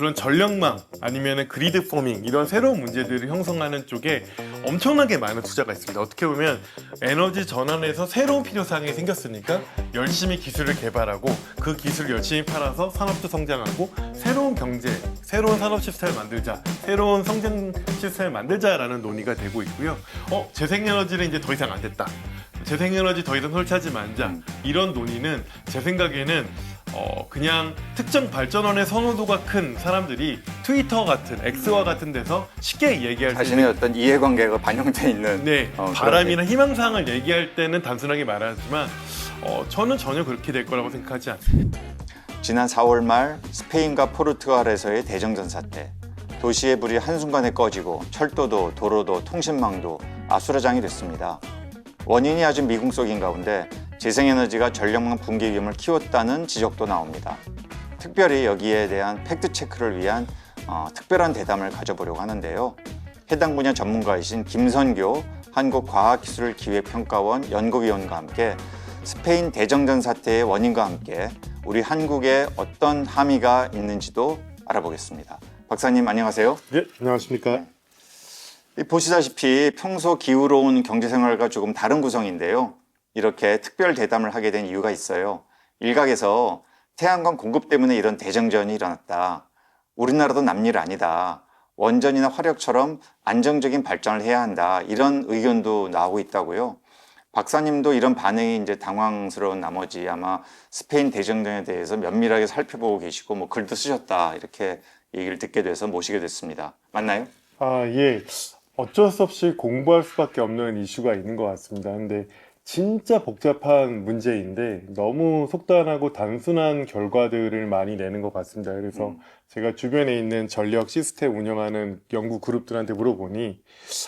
그런 전력망 아니면 그리드 포밍 이런 새로운 문제들을 형성하는 쪽에 엄청나게 많은 투자가 있습니다. 어떻게 보면 에너지 전환에서 새로운 필요사항이 생겼으니까 열심히 기술을 개발하고 그 기술을 열심히 팔아서 산업도 성장하고 새로운 경제, 새로운 산업 시스템을 만들자, 새로운 성장 시스템을 만들자라는 논의가 되고 있고요. 재생에너지는 이제 더 이상 안 됐다. 재생에너지 더 이상 설치하지 말자. 이런 논의는 제 생각에는 그냥 특정 발전원의 선호도가 큰 사람들이 트위터 같은 X와 같은 데서 쉽게 얘기할 수 자신의 있는 어떤 이해관계가 반영돼 있는 바람이나 희망사항을 얘기할 때는 단순하게 말하지만 저는 전혀 그렇게 될 거라고 생각하지 않습니다. 지난 4월 말 스페인과 포르투갈에서의 대정전 사태, 도시의 불이 한순간에 꺼지고 철도도 도로도 통신망도 아수라장이 됐습니다. 원인이 아주 미궁속인 가운데 재생에너지가 전력망 붕괴 위험을 키웠다는 지적도 나옵니다. 특별히 여기에 대한 팩트체크를 위한 특별한 대담을 가져보려고 하는데요. 해당 분야 전문가이신 김선교 한국과학기술기획평가원 연구위원과 함께 스페인 대정전 사태의 원인과 함께 우리 한국에 어떤 함의가 있는지도 알아보겠습니다. 박사님 안녕하세요. 네, 안녕하십니까. 보시다시피 평소 기후로운 경제생활과 조금 다른 구성인데요. 이렇게 특별 대담을 하게 된 이유가 있어요. 일각에서 태양광 공급 때문에 이런 대정전이 일어났다. 우리나라도 남일 아니다. 원전이나 화력처럼 안정적인 발전을 해야 한다. 이런 의견도 나오고 있다고요. 박사님도 이런 반응이 이제 당황스러운 나머지 아마 스페인 대정전에 대해서 면밀하게 살펴보고 계시고 뭐 글도 쓰셨다. 이렇게 얘기를 듣게 돼서 모시게 됐습니다. 맞나요? 예. 어쩔 수 없이 공부할 수밖에 없는 이슈가 있는 것 같습니다. 근데 진짜 복잡한 문제인데 너무 속단하고 단순한 결과들을 많이 내는 것 같습니다. 그래서 제가 주변에 있는 전력 시스템 운영하는 연구 그룹들한테 물어보니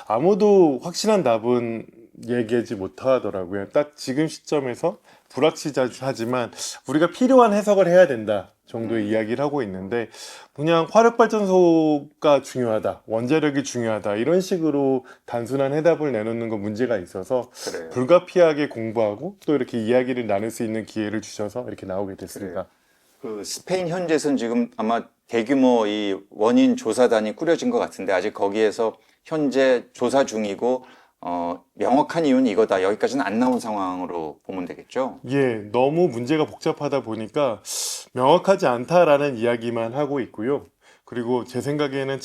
아무도 확실한 답은 얘기하지 못하더라고요. 딱 지금 시점에서 불확실하지만 우리가 필요한 해석을 해야 된다 정도의 이야기를 하고 있는데 그냥 화력발전소가 중요하다, 원자력이 중요하다 이런 식으로 단순한 해답을 내놓는 건 문제가 있어서 그래요. 불가피하게 공부하고 또 이렇게 이야기를 나눌 수 있는 기회를 주셔서 이렇게 나오게 됐습니다. 그 스페인 현지에서는 지금 아마 대규모 이 원인 조사단이 꾸려진 것 같은데 아직 거기에서 현재 조사 중이고 명확한 이유는 이거다. 여기까지는 안 나온 상황으로 보면 되겠죠? 예, 너무 문제가 복잡하다 보니까 명확하지 않다라는 이야기만 하고 있고요. 그리고 제 생각에는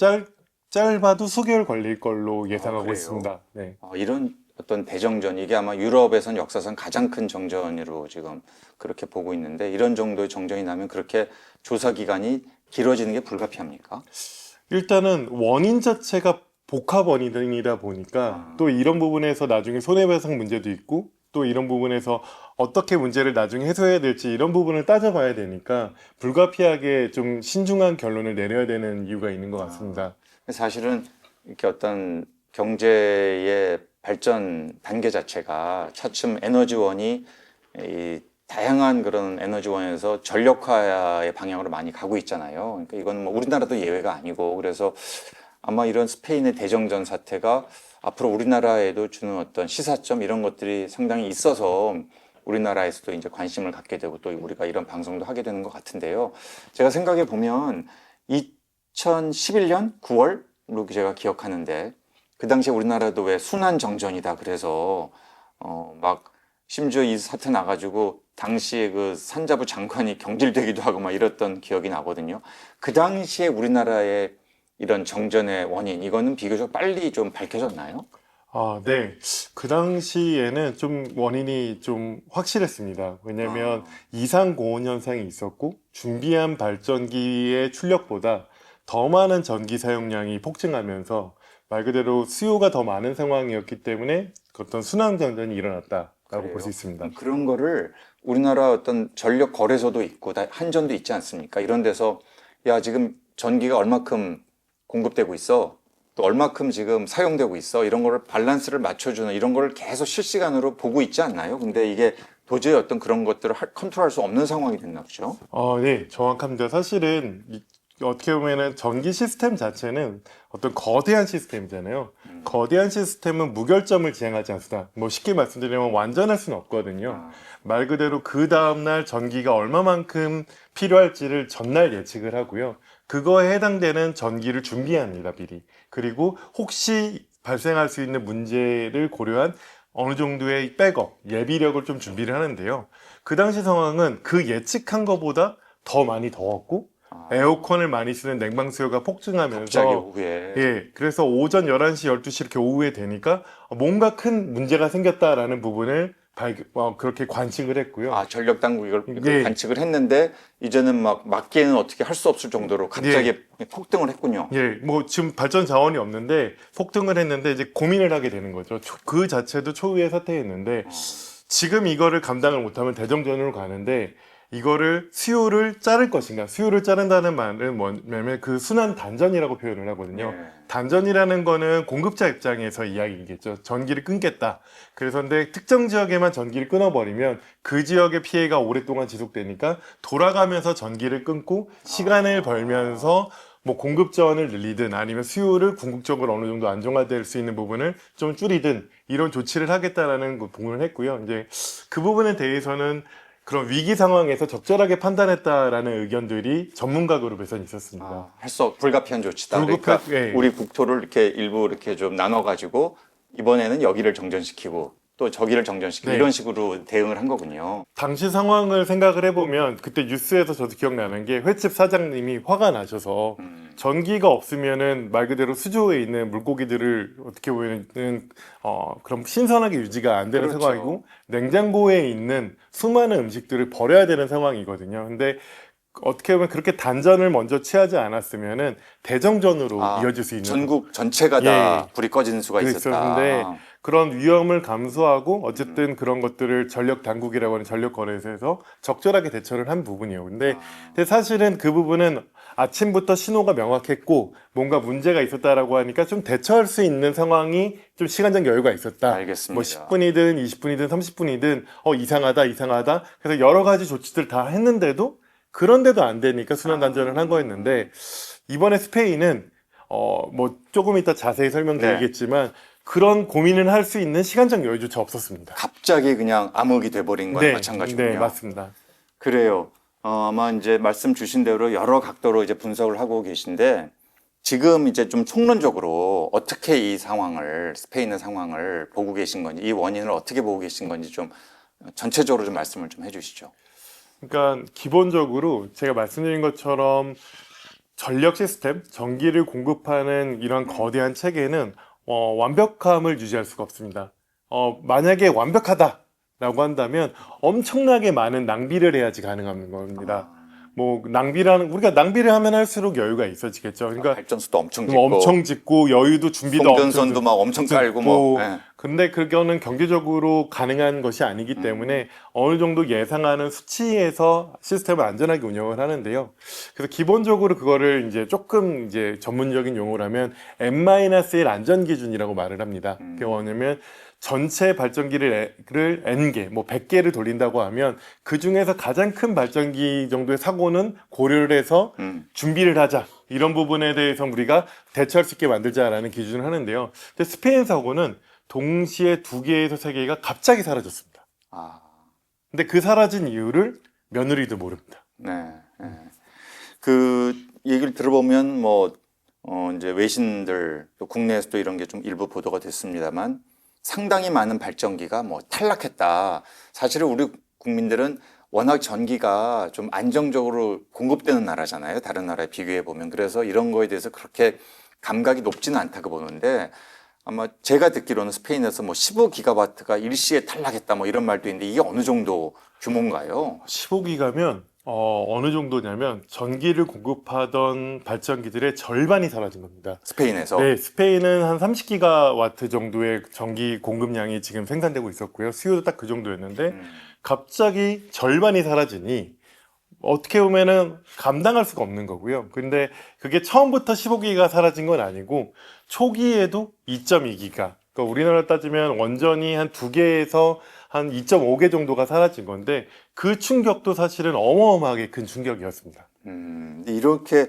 짧아도 수개월 걸릴 걸로 예상하고 그래요? 있습니다. 네. 이런 어떤 대정전, 이게 아마 유럽에선 역사상 가장 큰 정전으로 지금 그렇게 보고 있는데 이런 정도의 정전이 나면 그렇게 조사 기간이 길어지는 게 불가피합니까? 일단은 원인 자체가 복합 원인이다 보니까 또 이런 부분에서 나중에 손해배상 문제도 있고 또 이런 부분에서 어떻게 문제를 나중에 해소해야 될지 이런 부분을 따져봐야 되니까 불가피하게 좀 신중한 결론을 내려야 되는 이유가 있는 것 같습니다. 사실은 이렇게 어떤 경제의 발전 단계 자체가 차츰 에너지원이 이 다양한 그런 에너지원에서 전력화의 방향으로 많이 가고 있잖아요. 그러니까 이건 뭐 우리나라도 예외가 아니고 그래서 아마 이런 스페인의 대정전 사태가 앞으로 우리나라에도 주는 어떤 시사점 이런 것들이 상당히 있어서 우리나라에서도 이제 관심을 갖게 되고 또 우리가 이런 방송도 하게 되는 것 같은데요. 제가 생각해 보면 2011년 9월로 제가 기억하는데 그 당시에 우리나라도 왜 순환 정전이다 그래서 막 심지어 이 사태 나가지고 당시에 그 산자부 장관이 경질되기도 하고 막 이랬던 기억이 나거든요. 그 당시에 우리나라의 이런 정전의 원인, 이거는 비교적 빨리 좀 밝혀졌나요? 네. 그 당시에는 좀 원인이 좀 확실했습니다. 왜냐면 이상 고온 현상이 있었고 준비한 발전기의 출력보다 더 많은 전기 사용량이 폭증하면서 말 그대로 수요가 더 많은 상황이었기 때문에 어떤 순환정전이 일어났다라고 볼 수 있습니다. 그런 거를 우리나라 어떤 전력 거래소도 있고 한전도 있지 않습니까? 이런 데서 야 지금 전기가 얼마큼 공급되고 있어 또 얼마큼 지금 사용되고 있어 이런 거를 밸런스를 맞춰주는 이런 거를 계속 실시간으로 보고 있지 않나요? 근데 이게 도저히 어떤 그런 것들을 컨트롤할 수 없는 상황이 됐나 보죠? 네, 정확합니다. 사실은 어떻게 보면은 전기 시스템 자체는 어떤 거대한 시스템이잖아요. 거대한 시스템은 무결점을 지향하지 않습니다. 뭐 쉽게 말씀드리면 완전할 수는 없거든요. 말 그대로 그 다음날 전기가 얼마만큼 필요할지를 전날 예측을 하고요. 그거에 해당되는 전기를 준비합니다, 미리. 그리고 혹시 발생할 수 있는 문제를 고려한 어느 정도의 백업, 예비력을 좀 준비를 하는데요. 그 당시 상황은 그 예측한 것보다 더 많이 더웠고, 에어컨을 많이 쓰는 냉방 수요가 폭증하면서 갑자기 오후에 예, 그래서 오전 11시, 12시 이렇게 오후에 되니까 뭔가 큰 문제가 생겼다라는 부분을 그렇게 관측을 했고요. 전력 당국이 이걸 예. 관측을 했는데 이제는 막 막기에는 어떻게 할 수 없을 정도로 갑자기 폭등을 했군요. 예, 뭐 지금 발전 자원이 없는데 폭등을 했는데 이제 고민을 하게 되는 거죠. 그 자체도 초유의 사태였는데 지금 이거를 감당을 못하면 대정전으로 가는데 이거를 수요를 자를 것인가? 수요를 자른다는 말은 뭐냐면 그 순환 단전이라고 표현을 하거든요. 네. 단전이라는 거는 공급자 입장에서 이야기겠죠. 전기를 끊겠다. 그래서 근데 특정 지역에만 전기를 끊어버리면 그 지역의 피해가 오랫동안 지속되니까 돌아가면서 전기를 끊고 시간을 벌면서 뭐 공급 자원을 늘리든 아니면 수요를 궁극적으로 어느 정도 안정화될 수 있는 부분을 좀 줄이든 이런 조치를 하겠다라는 거 공언을 했고요. 이제 그 부분에 대해서는 그런 위기 상황에서 적절하게 판단했다라는 의견들이 전문가 그룹에서는 있었습니다. 불가피한 조치다. 불가피한, 그러니까 예. 우리 국토를 이렇게 일부 이렇게 좀 나눠가지고 이번에는 여기를 정전시키고 또 저기를 정전시키고 네. 이런 식으로 대응을 한 거군요. 당시 상황을 생각을 해보면 그때 뉴스에서 저도 기억나는 게 횟집 사장님이 화가 나셔서 전기가 없으면은 말 그대로 수조에 있는 물고기들을 어떻게 보면은 그럼 신선하게 유지가 안 되는 그렇죠. 상황이고 냉장고에 있는 수많은 음식들을 버려야 되는 상황이거든요. 근데 어떻게 보면 그렇게 단전을 먼저 취하지 않았으면은 대정전으로 이어질 수 있는 전국 전체가 다 예. 불이 꺼지는 수가 있었다. 그랬었는데 그런 위험을 감수하고 어쨌든 그런 것들을 전력 당국이라고 하는 전력 거래소에서 적절하게 대처를 한 부분이에요. 근데 사실은 그 부분은 아침부터 신호가 명확했고 뭔가 문제가 있었다라고 하니까 좀 대처할 수 있는 상황이 좀 시간적 여유가 있었다. 알겠습니다. 뭐 10분이든 20분이든 30분이든 이상하다. 그래서 여러 가지 조치들 다 했는데도 그런데도 안 되니까 순환 단전을 한 거였는데 이번에 스페인은 뭐 조금 이따 자세히 설명드리겠지만 그런 고민을 할 수 있는 시간적 여유조차 없었습니다. 갑자기 그냥 암흑이 돼버린 거랑 마찬가지군요. 네, 맞습니다. 그래요. 아마 이제 말씀 주신 대로 여러 각도로 이제 분석을 하고 계신데 지금 이제 좀 총론적으로 어떻게 이 상황을 스페인의 상황을 보고 계신 건지 이 원인을 어떻게 보고 계신 건지 좀 전체적으로 좀 말씀을 좀 해주시죠. 그러니까 기본적으로 제가 말씀드린 것처럼 전력 시스템, 전기를 공급하는 이런 거대한 체계는 완벽함을 유지할 수가 없습니다. 만약에 완벽하다라고 한다면 엄청나게 많은 낭비를 해야지 가능한 겁니다. 뭐 우리가 낭비를 하면 할수록 여유가 있어지겠죠. 그러니까 발전소도 엄청 짓고 엄청 짓고 여유도 준비도 송전선도 막 엄청 깔고 뭐. 네. 근데 그거는 경제적으로 가능한 것이 아니기 때문에 어느 정도 예상하는 수치에서 시스템을 안전하게 운영을 하는데요. 그래서 기본적으로 그거를 이제 조금 이제 전문적인 용어로 하면 N-1 안전 기준이라고 말을 합니다. 그게 뭐냐면 전체 발전기를 N개, 뭐 100개를 돌린다고 하면 그 중에서 가장 큰 발전기 정도의 사고는 고려를 해서 준비를 하자. 이런 부분에 대해서 우리가 대처할 수 있게 만들자라는 기준을 하는데요. 근데 스페인 사고는 동시에 2개에서 3개가 갑자기 사라졌습니다. 근데 그 사라진 이유를 며느리도 모릅니다. 네. 그 얘기를 들어보면 뭐 이제 외신들 또 국내에서도 이런 게 좀 일부 보도가 됐습니다만 상당히 많은 발전기가 뭐 탈락했다. 사실은 우리 국민들은 워낙 전기가 좀 안정적으로 공급되는 나라잖아요. 다른 나라에 비교해 보면. 그래서 이런 거에 대해서 그렇게 감각이 높지는 않다고 보는데 아마 제가 듣기로는 스페인에서 뭐 15기가와트가 일시에 탈락했다 뭐 이런 말도 있는데 이게 어느 정도 규모인가요? 15기가면 어느 정도냐면 전기를 공급하던 발전기들의 절반이 사라진 겁니다. 스페인에서? 네, 스페인은 한 30기가와트 정도의 전기 공급량이 지금 생산되고 있었고요. 수요도 딱 그 정도였는데 갑자기 절반이 사라지니 어떻게 보면은 감당할 수가 없는 거고요. 근데 그게 처음부터 15기가 사라진 건 아니고 초기에도 2.2기가. 그러니까 우리나라 따지면 원전이 한 2개에서 한 2.5개 정도가 사라진 건데 그 충격도 사실은 어마어마하게 큰 충격이었습니다. 이렇게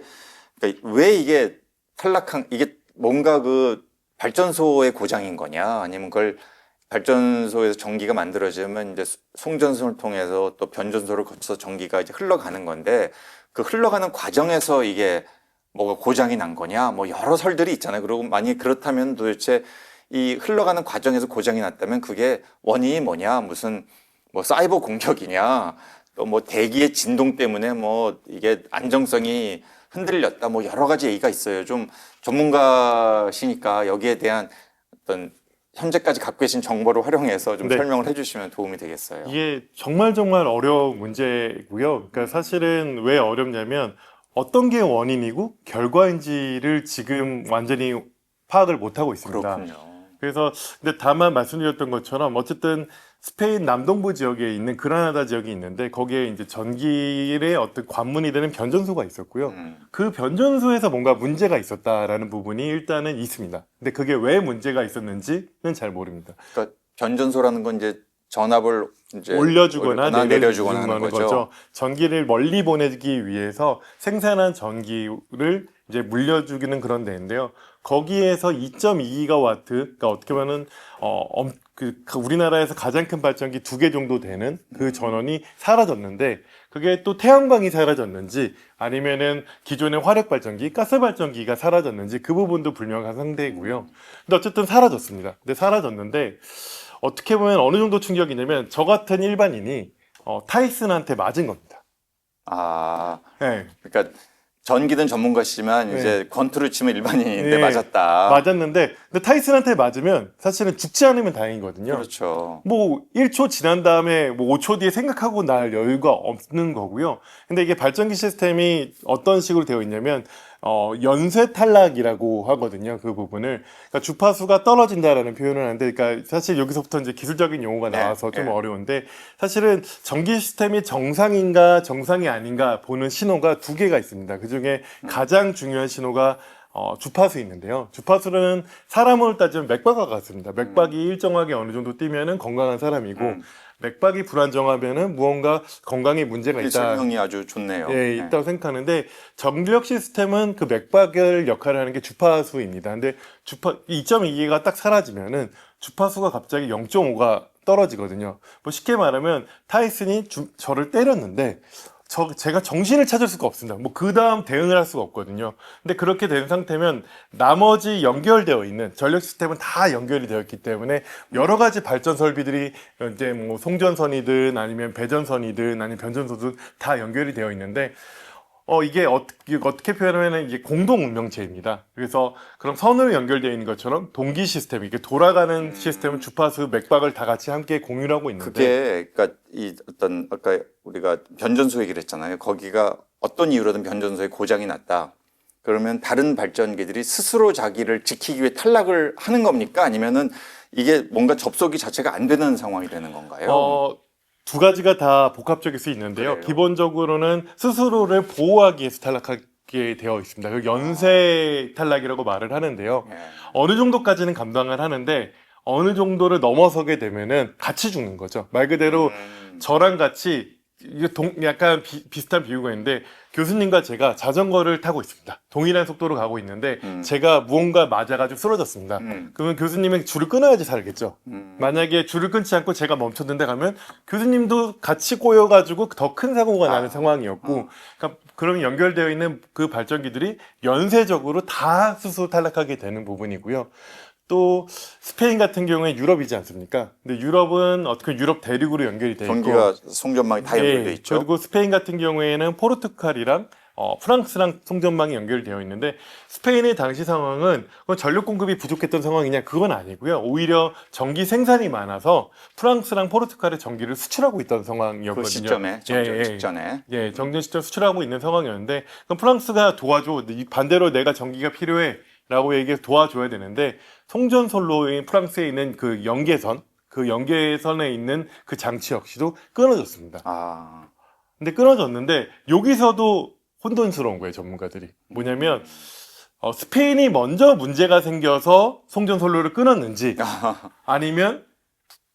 그러니까 왜 이게 탈락한 이게 뭔가 그 발전소의 고장인 거냐, 아니면 그걸 발전소에서 전기가 만들어지면 이제 송전선을 통해서 또 변전소를 거쳐서 전기가 이제 흘러가는 건데, 그 흘러가는 과정에서 이게 뭐가 고장이 난 거냐, 뭐 여러 설들이 있잖아요. 그리고 만약에 그렇다면 도대체 이 흘러가는 과정에서 고장이 났다면 그게 원인이 뭐냐, 무슨 뭐 사이버 공격이냐, 또 뭐 대기의 진동 때문에 뭐 이게 안정성이 흔들렸다, 뭐 여러 가지 얘기가 있어요. 좀 전문가시니까 여기에 대한 어떤 현재까지 갖고 계신 정보를 활용해서 좀 네. 설명을 해주시면 도움이 되겠어요. 이게 정말 어려운 문제고요. 그러니까 사실은 왜 어렵냐면 어떤 게 원인이고 결과인지를 지금 완전히 파악을 못하고 있습니다. 그렇군요. 그래서 근데 다만 말씀드렸던 것처럼 어쨌든 스페인 남동부 지역에 있는 그라나다 지역이 있는데 거기에 이제 전기의 어떤 관문이 되는 변전소가 있었고요. 그 변전소에서 뭔가 문제가 있었다라는 부분이 일단은 있습니다. 근데 그게 왜 문제가 있었는지는 잘 모릅니다. 그러니까 변전소라는 건 이제 전압을 이제 올려주거나 내려주거나 하는 하는 거죠. 전기를 멀리 보내기 위해서 생산한 전기를 이제 물려주기는 그런 데인데요. 거기에서 2.2기가와트, 그러니까 어떻게 보면은 우리나라에서 가장 큰 발전기 2개 정도 되는 그 전원이 사라졌는데, 그게 또 태양광이 사라졌는지 아니면은 기존의 화력 발전기, 가스 발전기가 사라졌는지 그 부분도 불명한 상태이고요. 근데 어쨌든 사라졌습니다. 근데 사라졌는데 어떻게 보면 어느 정도 충격이냐면 저 같은 일반인이 타이슨한테 맞은 겁니다. 아, 네. 그러니까 전기든 전문가시지만 네. 이제 권투를 치면 일반인인데 네. 맞았다. 맞았는데 근데 타이슨한테 맞으면 사실은 죽지 않으면 다행이거든요. 그렇죠. 뭐 1초 지난 다음에 뭐 5초 뒤에 생각하고 날 여유가 없는 거고요. 근데 이게 발전기 시스템이 어떤 식으로 되어 있냐면 연쇄 탈락이라고 하거든요. 그 부분을. 그러니까 주파수가 떨어진다라는 표현을 하는데, 그러니까 사실 여기서부터 이제 기술적인 용어가 네, 나와서 좀 네. 어려운데, 사실은 전기 시스템이 정상인가 정상이 아닌가 보는 신호가 두 개가 있습니다. 그 중에 가장 중요한 신호가 주파수 있는데요. 주파수는 사람으로 따지면 맥박과 같습니다. 맥박이 일정하게 어느 정도 뛰면은 건강한 사람이고, 맥박이 불안정하면은 무언가 건강에 문제가 이 있다. 설명이 아주 좋네요. 예, 네. 있다고 생각하는데, 전력 시스템은 그 맥박을 역할을 하는 게 주파수입니다. 근데 2.2기가 딱 사라지면은 주파수가 갑자기 0.5가 떨어지거든요. 뭐 쉽게 말하면 타이슨이 저를 때렸는데 제가 정신을 찾을 수가 없습니다. 뭐 그 다음 대응을 할 수가 없거든요. 근데 그렇게 된 상태면 나머지 연결되어 있는 전력 시스템은 다 연결이 되어 있기 때문에 여러 가지 발전 설비들이 이제 뭐 송전선이든 아니면 배전선이든 아니면 변전소든 다 연결이 되어 있는데 이게 어떻게 표현하면 이게 공동 운명체입니다. 그래서 그럼 선으로 연결되어 있는 것처럼 동기 시스템, 이게 돌아가는 시스템은 주파수, 맥박을 다 같이 함께 공유를 하고 있는데, 그게 그러니까 이 어떤 아까 우리가 변전소 얘기를 했잖아요. 거기가 어떤 이유로든 변전소에 고장이 났다. 그러면 다른 발전기들이 스스로 자기를 지키기 위해 탈락을 하는 겁니까? 아니면은 이게 뭔가 접속이 자체가 안 되는 상황이 되는 건가요? 두 가지가 다 복합적일 수 있는데요. 그래요? 기본적으로는 스스로를 보호하기 위해서 탈락하게 되어 있습니다. 그 연쇄 탈락이라고 말을 하는데요. 예. 어느 정도까지는 감당을 하는데 어느 정도를 넘어서게 되면은 같이 죽는 거죠. 말 그대로 저랑 같이 이게 약간 비슷한 비유가 있는데, 교수님과 제가 자전거를 타고 있습니다. 동일한 속도로 가고 있는데 제가 무언가 맞아가지고 쓰러졌습니다. 그러면 교수님은 줄을 끊어야지 살겠죠. 만약에 줄을 끊지 않고 제가 멈췄는데 가면 교수님도 같이 꼬여가지고 더 큰 사고가 나는 상황이었고, 그러니까 그럼 연결되어 있는 그 발전기들이 연쇄적으로 다 스스로 탈락하게 되는 부분이고요. 또 스페인 같은 경우에 유럽이지 않습니까? 근데 유럽은 어떻게 유럽 대륙으로 연결이 돼 있고, 전기가 송전망이 다 연결돼 있죠. 그리고 스페인 같은 경우에는 포르투갈이랑 프랑스랑 송전망이 연결되어 있는데, 스페인의 당시 상황은 전력 공급이 부족했던 상황이냐, 그건 아니고요. 오히려 전기 생산이 많아서 프랑스랑 포르투갈에 전기를 수출하고 있던 상황이었거든요. 그 시점에 정전 직전에. 예, 정전 시점 수출하고 있는 상황이었는데, 그럼 프랑스가 도와줘. 반대로 내가 전기가 필요해. 라고 얘기해서 도와줘야 되는데, 송전선로인 프랑스에 있는 그 연계선에 있는 그 장치 역시도 끊어졌습니다. 아, 근데 끊어졌는데 여기서도 혼돈스러운 거예요, 전문가들이. 뭐냐면 스페인이 먼저 문제가 생겨서 송전선로를 끊었는지, 아니면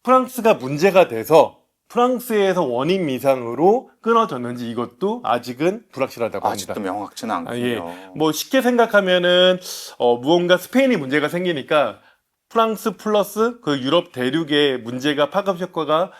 프랑스가 문제가 돼서 프랑스에서 원인 미상으로 끊어졌는지 이것도 아직은 불확실하다고 합니다. 아직도 명확치는 않군요. 예. 뭐 쉽게 생각하면은 무언가 스페인이 문제가 생기니까 프랑스 플러스 그 유럽 대륙의 문제가 파급 효과가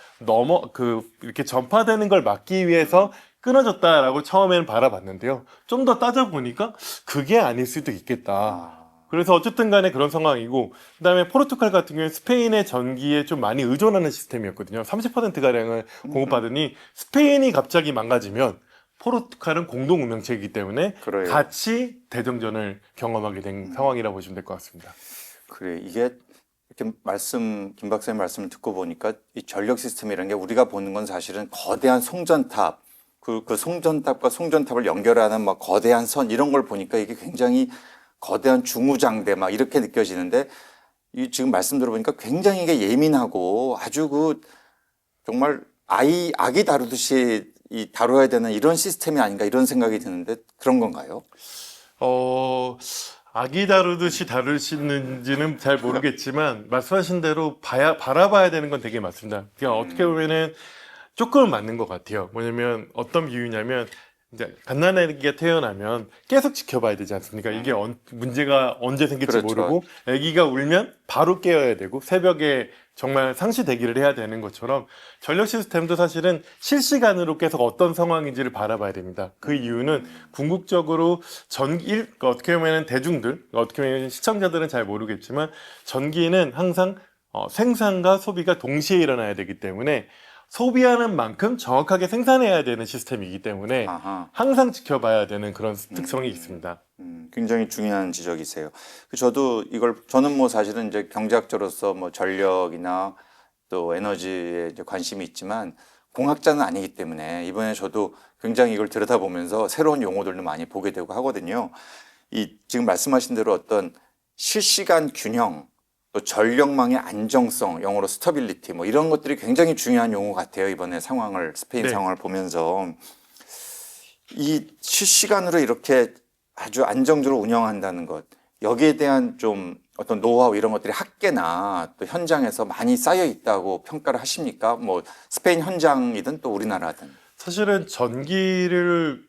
이렇게 전파되는 걸 막기 위해서 끊어졌다라고 처음에는 바라봤는데요. 좀 더 따져보니까 그게 아닐 수도 있겠다. 아, 그래서 어쨌든 간에 그런 상황이고, 그다음에 포르투갈 같은 경우에 스페인의 전기에 좀 많이 의존하는 시스템이었거든요. 30%가량을 공급받으니 스페인이 갑자기 망가지면 포르투갈은 공동 운명체이기 때문에 그래요. 같이 대정전을 경험하게 된 상황이라고 보시면 될 것 같습니다. 그래 이게 이렇게 김 박사님 말씀을 듣고 보니까 이 전력 시스템이라는 게 우리가 보는 건 사실은 거대한 송전탑, 그 송전탑과 송전탑을 연결하는 막 거대한 선 이런 걸 보니까 이게 굉장히 거대한 중우장대 막 이렇게 느껴지는데 이 지금 말씀 들어보니까 굉장히 이게 예민하고 아주 그 정말 아기 다루듯이 이 다뤄야 되는 이런 시스템이 아닌가 이런 생각이 드는데 그런 건가요? 아기 다루듯이 다루시는지는 잘 모르겠지만 말씀하신 대로 바라봐야 되는 건 되게 맞습니다. 그러니까 어떻게 보면은 조금은 맞는 것 같아요. 뭐냐면 어떤 비유냐면 이제 갓난아기가 태어나면 계속 지켜봐야 되지 않습니까? 이게 문제가 언제 생길지 그렇죠. 모르고 아기가 울면 바로 깨워야 되고 새벽에 정말 상시 대기를 해야 되는 것처럼 전력 시스템도 사실은 실시간으로 계속 어떤 상황인지를 바라봐야 됩니다. 그 이유는 궁극적으로 어떻게 보면 대중들, 어떻게 보면 시청자들은 잘 모르겠지만 전기는 항상 생산과 소비가 동시에 일어나야 되기 때문에 소비하는 만큼 정확하게 생산해야 되는 시스템이기 때문에 아하. 항상 지켜봐야 되는 그런 특성이 있습니다. 굉장히 중요한 지적이세요. 저는 뭐 사실은 이제 경제학자로서 뭐 전력이나 또 에너지에 이제 관심이 있지만 공학자는 아니기 때문에 이번에 저도 굉장히 이걸 들여다보면서 새로운 용어들도 많이 보게 되고 하거든요. 지금 말씀하신 대로 어떤 실시간 균형, 또 전력망의 안정성, 영어로 스터빌리티 뭐 이런 것들이 굉장히 중요한 용어 같아요. 이번에 스페인 네. 상황을 보면서 이 실시간으로 이렇게 아주 안정적으로 운영한다는 것, 여기에 대한 좀 어떤 노하우 이런 것들이 학계나 또 현장에서 많이 쌓여 있다고 평가를 하십니까? 뭐 스페인 현장이든 또 우리나라든. 사실은 전기라는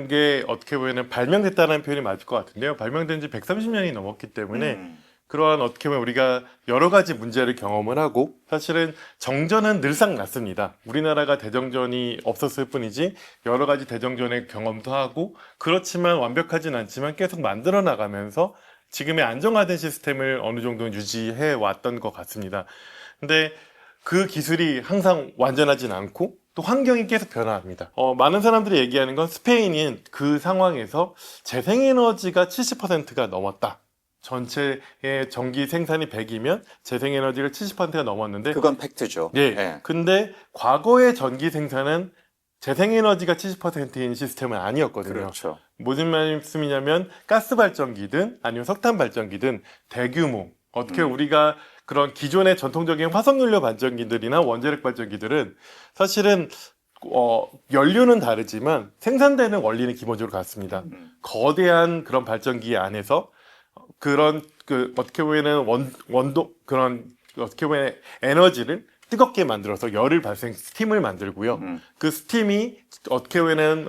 게 어떻게 보면 발명됐다는 표현이 맞을 것 같은데요. 발명된 지 130년이 넘었기 때문에 그러한 어떻게 보면 우리가 여러 가지 문제를 경험을 하고 사실은 정전은 늘상 났습니다. 우리나라가 대정전이 없었을 뿐이지 여러 가지 대정전의 경험도 하고 그렇지만 완벽하진 않지만 계속 만들어 나가면서 지금의 안정화된 시스템을 어느 정도 유지해 왔던 것 같습니다. 근데 그 기술이 항상 완전하진 않고 또 환경이 계속 변화합니다. 많은 사람들이 얘기하는 건 스페인인 그 상황에서 재생에너지가 70%가 넘었다. 전체의 전기 생산이 100이면 재생에너지가 70%가 넘었는데 그건 팩트죠. 예. 예. 근데 과거의 전기 생산은 재생에너지가 70%인 시스템은 아니었거든요. 그렇죠. 무슨 말씀이냐면 가스 발전기든 아니면 석탄 발전기든 대규모 어떻게 우리가 그런 기존의 전통적인 화석연료 발전기들이나 원자력 발전기들은 사실은 연료는 다르지만 생산되는 원리는 기본적으로 같습니다. 거대한 그런 발전기 안에서 그런 어떻게 보면은 원도 그런 어떻게 보면 에너지를 뜨겁게 만들어서 열을 스팀을 만들고요. 그 스팀이 어떻게 보면은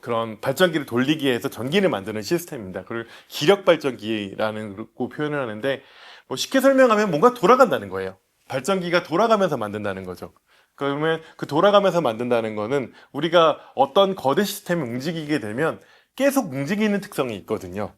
그런 발전기를 돌리기 위해서 전기를 만드는 시스템입니다. 그걸 기력 발전기라는 고 표현을 하는데 뭐 쉽게 설명하면 뭔가 돌아간다는 거예요. 발전기가 돌아가면서 만든다는 거죠. 그러면 그 돌아가면서 만든다는 거는 우리가 어떤 거대 시스템이 움직이게 되면 계속 움직이는 특성이 있거든요.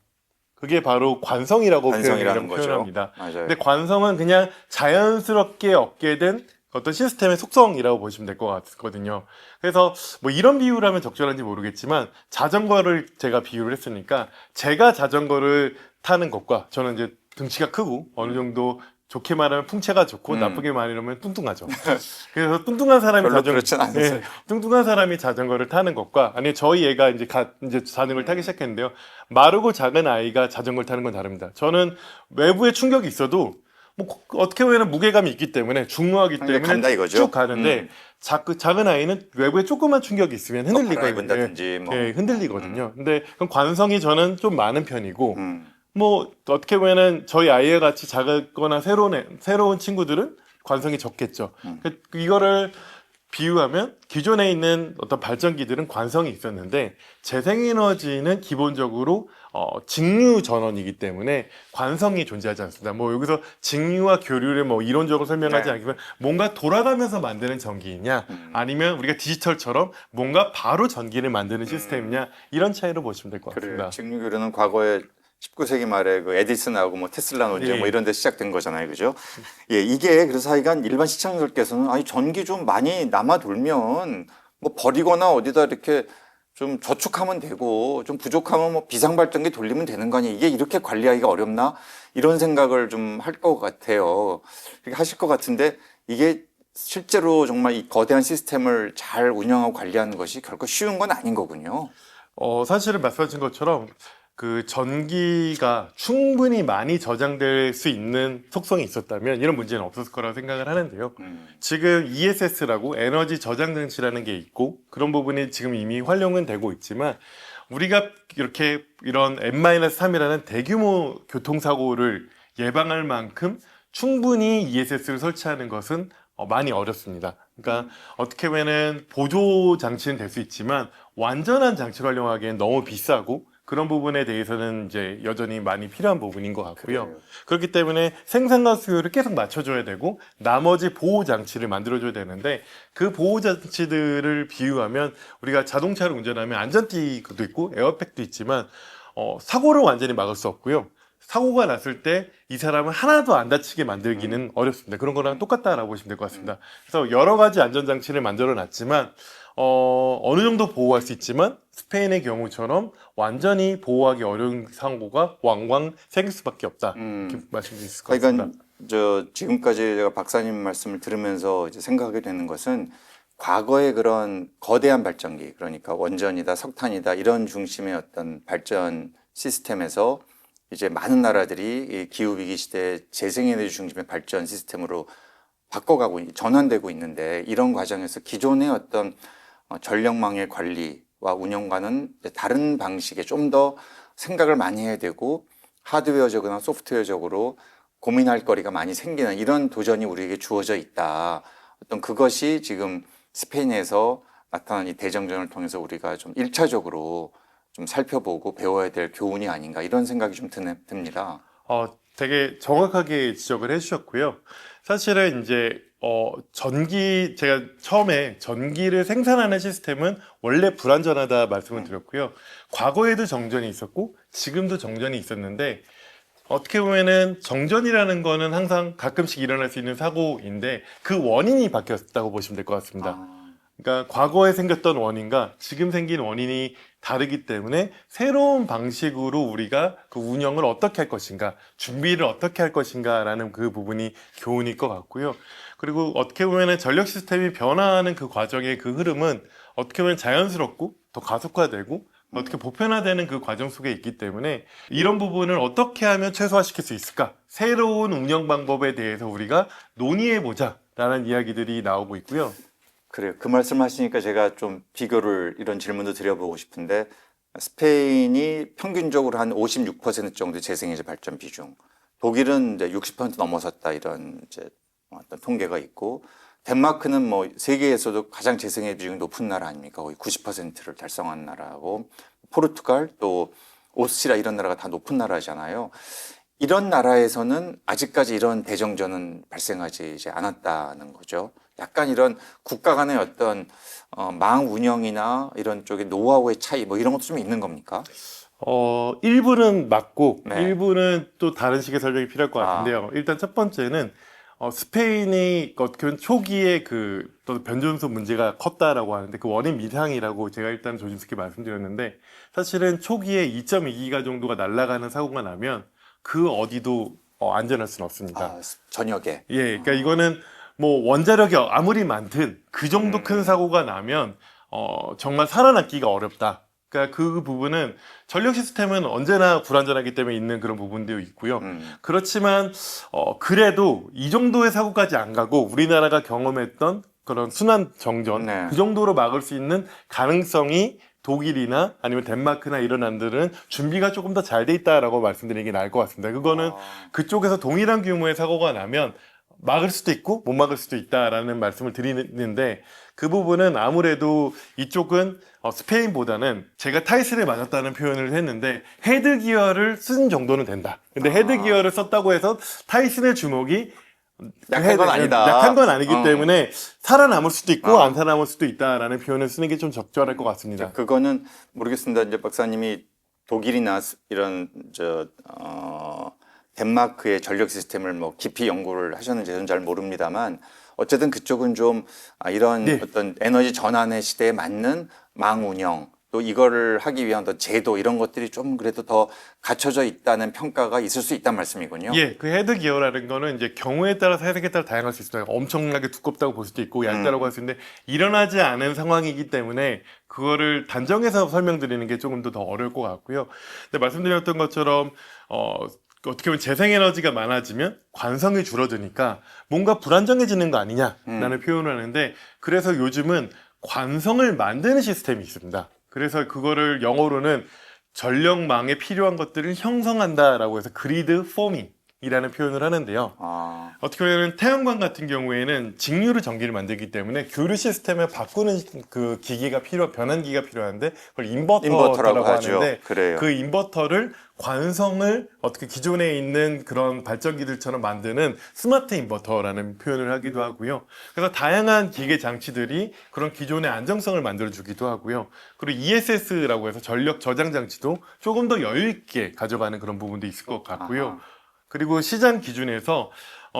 그게 바로 관성이라고 관성이라는 거죠. 표현합니다. 맞아요. 근데 관성은 그냥 자연스럽게 얻게 된 어떤 시스템의 속성이라고 보시면 될 것 같거든요. 그래서 뭐 이런 비유를 하면 적절한지 모르겠지만 자전거를 제가 비유를 했으니까 제가 자전거를 타는 것과 저는 이제 등치가 크고 어느 정도 좋게 말하면 풍채가 좋고 나쁘게 말하면 뚱뚱하죠. 그래서 뚱뚱한 사람이 별로 그렇진 않으세요. 뚱뚱한 사람이 자전거를 타는 것과 아니 저희 애가 이제 자전거를 타기 시작했는데요. 마르고 작은 아이가 자전거를 타는 건 다릅니다. 저는 외부에 충격이 있어도 뭐 어떻게 보면 무게감이 있기 때문에 중후하기 때문에 간다 이거죠. 쭉 가는데 작은 아이는 외부에 조그만 충격이 있으면 흔들리거든요. 입은다든지 뭐. 예, 흔들리거든요. 근데 그럼 관성이 저는 좀 많은 편이고 음. 뭐 어떻게 보면은 저희 아이와 같이 작거나 새로운 친구들은 관성이 적겠죠. 이거를 비유하면 기존에 있는 어떤 발전기들은 관성이 있었는데 재생에너지는 기본적으로 직류 전원이기 때문에 관성이 존재하지 않습니다. 뭐 여기서 직류와 교류를 뭐 이론적으로 설명하지 네. 않지만 뭔가 돌아가면서 만드는 전기이냐 아니면 우리가 디지털처럼 뭔가 바로 전기를 만드는 시스템이냐 이런 차이로 보시면 될 것 그래요. 같습니다. 직류교류는 과거에 19세기 말에 그 에디슨하고 뭐 테슬라 논쟁 예. 뭐 이런 데 시작된 거잖아요. 그죠? 예, 이게 그래서 하여간 일반 시청자들께서는 아니 전기 좀 많이 남아 돌면 뭐 버리거나 어디다 이렇게 좀 저축하면 되고 좀 부족하면 뭐 비상발전기 돌리면 되는 거 아니야. 이게 이렇게 관리하기가 어렵나? 이런 생각을 좀 할 것 같아요. 그렇게 하실 것 같은데 이게 실제로 정말 이 거대한 시스템을 잘 운영하고 관리하는 것이 결코 쉬운 건 아닌 거군요. 사실은 말씀하신 것처럼 그 전기가 충분히 많이 저장될 수 있는 속성이 있었다면 이런 문제는 없었을 거라고 생각을 하는데요. 지금 ESS라고 에너지 저장 장치라는 게 있고 그런 부분이 지금 이미 활용은 되고 있지만 우리가 이렇게 이런 N-3이라는 대규모 교통사고를 예방할 만큼 충분히 ESS를 설치하는 것은 많이 어렵습니다. 그러니까 어떻게 보면은 보조 장치는 될 수 있지만 완전한 장치를 활용하기엔 너무 비싸고 그런 부분에 대해서는 이제 여전히 많이 필요한 부분인 것 같고요. 그래요. 그렇기 때문에 생산과 수요를 계속 맞춰줘야 되고 나머지 보호 장치를 만들어줘야 되는데 그 보호 장치들을 비유하면 우리가 자동차를 운전하면 안전띠도 있고 에어백도 있지만 사고를 완전히 막을 수 없고요. 사고가 났을 때 이 사람은 하나도 안 다치게 만들기는 어렵습니다. 그런 거랑 똑같다라고 보시면 될 것 같습니다. 그래서 여러 가지 안전장치를 만들어 놨지만 어느 정도 보호할 수 있지만 스페인의 경우처럼 완전히 보호하기 어려운 사고가 왕왕 생길 수밖에 없다. 이렇게 말씀드릴 수 있을 것 같습니다. 그러니까 저 지금까지 제가 박사님 말씀을 들으면서 이제 생각하게 되는 것은 과거의 그런 거대한 발전기, 그러니까 원전이다, 석탄이다 이런 중심의 어떤 발전 시스템에서 이제 많은 나라들이 이 기후위기 시대에 재생에너지 중심의 발전 시스템으로 바꿔가고 전환되고 있는데 이런 과정에서 기존의 어떤 전력망의 관리와 운영과는 다른 방식의 좀 더 생각을 많이 해야 되고 하드웨어적이나 소프트웨어적으로 고민할 거리가 많이 생기는 이런 도전이 우리에게 주어져 있다. 어떤 그것이 지금 스페인에서 나타난 이 대정전을 통해서 우리가 좀 1차적으로 좀 살펴보고 배워야 될 교훈이 아닌가 이런 생각이 좀 듭니다. 되게 정확하게 지적을 해주셨고요. 사실은 이제 제가 처음에 전기를 생산하는 시스템은 원래 불완전하다 말씀을 드렸고요. 과거에도 정전이 있었고 지금도 정전이 있었는데 어떻게 보면은 정전이라는 거는 항상 가끔씩 일어날 수 있는 사고인데 그 원인이 바뀌었다고 보시면 될 것 같습니다. 그러니까 과거에 생겼던 원인과 지금 생긴 원인이 다르기 때문에 새로운 방식으로 우리가 그 운영을 어떻게 할 것인가, 준비를 어떻게 할 것인가라는 그 부분이 교훈일 것 같고요. 그리고 어떻게 보면은 전력 시스템이 변화하는 그 과정의 그 흐름은 어떻게 보면 자연스럽고 더 가속화되고 어떻게 보편화되는 그 과정 속에 있기 때문에 이런 부분을 어떻게 하면 최소화시킬 수 있을까? 새로운 운영 방법에 대해서 우리가 논의해보자라는 이야기들이 나오고 있고요. 그래요. 그 말씀 하시니까 제가 좀 비교를 이런 질문도 드려보고 싶은데 스페인이 평균적으로 한 56% 정도 재생에너지 발전 비중, 독일은 이제 60% 넘어섰다 이런 이제 어떤 통계가 있고 덴마크는 뭐 세계에서도 가장 재생에너지 비중이 높은 나라 아닙니까? 거의 90%를 달성한 나라고 포르투갈 또 오스트리아 이런 나라가 다 높은 나라잖아요. 이런 나라에서는 아직까지 이런 대정전은 발생하지 이제 않았다는 거죠. 약간 이런 국가 간의 어떤 망 운영이나 이런 쪽의 노하우의 차이 뭐 이런 것도 좀 있는 겁니까? 일부는 맞고 네. 일부는 또 다른 식의 설명이 필요할 것 같은데요. 일단 첫 번째는 스페인이 어떻게 보면 초기에 또 변전소 문제가 컸다라고 하는데 그 원인 미상이라고 제가 일단 조심스럽게 말씀드렸는데 사실은 초기에 2.2기가 정도가 날아가는 사고가 나면 그 어디도 안전할 수는 없습니다. 저녁에. 예, 그러니까 이거는 뭐 원자력이 아무리 많든 그 정도 큰 사고가 나면 정말 살아남기가 어렵다. 그러니까 그 부분은 전력 시스템은 언제나 불안전하기 때문에 있는 그런 부분도 있고요. 그렇지만 그래도 이 정도의 사고까지 안 가고 우리나라가 경험했던 그런 순환 정전 네. 그 정도로 막을 수 있는 가능성이 독일이나 아니면 덴마크나 이런 나라들은 준비가 조금 더 잘 돼 있다라고 말씀드리는 게 나을 것 같습니다. 그거는 그쪽에서 동일한 규모의 사고가 나면 막을 수도 있고 못 막을 수도 있다라는 말씀을 드리는데 그 부분은 아무래도 이쪽은 스페인보다는 제가 타이슨을 맞았다는 표현을 했는데 헤드기어를 쓴 정도는 된다. 근데 헤드기어를 썼다고 해서 타이슨의 주먹이 약한 건 아니다. 약한 건 아니기 때문에 살아남을 수도 있고 어. 안 살아남을 수도 있다라는 표현을 쓰는 게 좀 적절할 것 같습니다. 그거는 모르겠습니다. 이제 박사님이 독일이나 이런 덴마크의 전력 시스템을 뭐 깊이 연구를 하셨는지 저는 잘 모릅니다만 어쨌든 그쪽은 좀 이런 네. 어떤 에너지 전환의 시대에 맞는 망 운영 또 이거를 하기 위한 어떤 제도 이런 것들이 좀 그래도 더 갖춰져 있다는 평가가 있을 수 있다는 말씀이군요. 예, 그 헤드 기어라는 거는 이제 경우에 따라서 해석에 따라 다양할 수 있습니다. 엄청나게 두껍다고 볼 수도 있고 얇다라고 할 수 있는데 일어나지 않은 상황이기 때문에 그거를 단정해서 설명드리는 게 조금 더 어려울 것 같고요. 근데 말씀드렸던 것처럼 어떻게 보면 재생에너지가 많아지면 관성이 줄어드니까 뭔가 불안정해지는 거 아니냐라는 표현을 하는데 그래서 요즘은 관성을 만드는 시스템이 있습니다. 그래서 그거를 영어로는 전력망에 필요한 것들을 형성한다라고 해서 그리드 포밍이라는 표현을 하는데요. 어떻게 보면 태양광 같은 경우에는 직류로 전기를 만들기 때문에 교류 시스템을 바꾸는 그 기기가 변환기가 필요한데 그걸 인버터라고 하죠. 하는데 그래요. 그 인버터를 관성을 어떻게 기존에 있는 그런 발전기들처럼 만드는 스마트 인버터라는 표현을 하기도 하고요. 그래서 다양한 기계 장치들이 그런 기존의 안정성을 만들어주기도 하고요. 그리고 ESS라고 해서 전력 저장 장치도 조금 더 여유 있게 가져가는 그런 부분도 있을 것 같고요. 아하. 그리고 시장 기준에서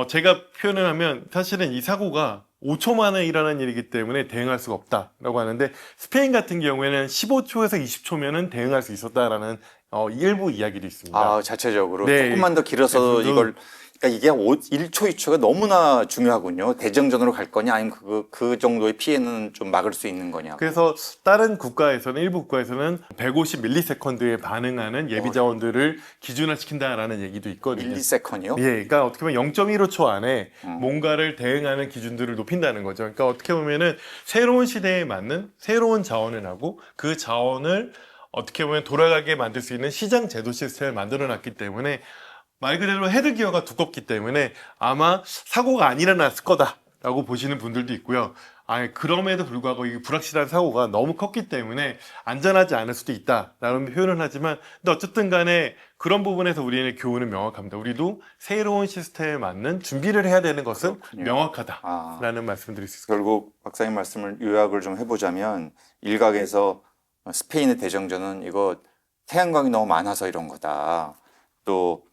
제가 표현을 하면 사실은 이 사고가 5초 만에 일어나는 일이기 때문에 대응할 수가 없다라고 하는데 스페인 같은 경우에는 15초에서 20초면은 대응할 수 있었다라는 일부 이야기도 있습니다. 자체적으로 네. 조금만 더 길어서 네, 이걸 그러니까 이게 1초, 2초가 너무나 중요하군요. 대정전으로 갈 거냐 아니면 그 정도의 피해는 좀 막을 수 있는 거냐. 그래서 다른 국가에서는 일부 국가에서는 150ms에 반응하는 예비 자원들을 기준화시킨다라는 얘기도 있거든요. 1~2세컨이요? 예, 그러니까 어떻게 보면 0.15초 안에 뭔가를 대응하는 기준들을 높인다는 거죠. 그러니까 어떻게 보면은 새로운 시대에 맞는 새로운 자원을 하고 그 자원을 어떻게 보면 돌아가게 만들 수 있는 시장 제도 시스템을 만들어 놨기 때문에 말 그대로 헤드기어가 두껍기 때문에 아마 사고가 안 일어났을 거다라고 보시는 분들도 있고요. 그럼에도 불구하고 이 불확실한 사고가 너무 컸기 때문에 안전하지 않을 수도 있다라는 표현을 하지만 근데 어쨌든 간에 그런 부분에서 우리는 교훈은 명확합니다. 우리도 새로운 시스템에 맞는 준비를 해야 되는 것은 그렇군요. 명확하다라는 말씀드릴 수 있습니다. 결국 박사님 말씀을 요약을 좀 해보자면 일각에서 스페인의 대정전은 이거 태양광이 너무 많아서 이런 거다. 또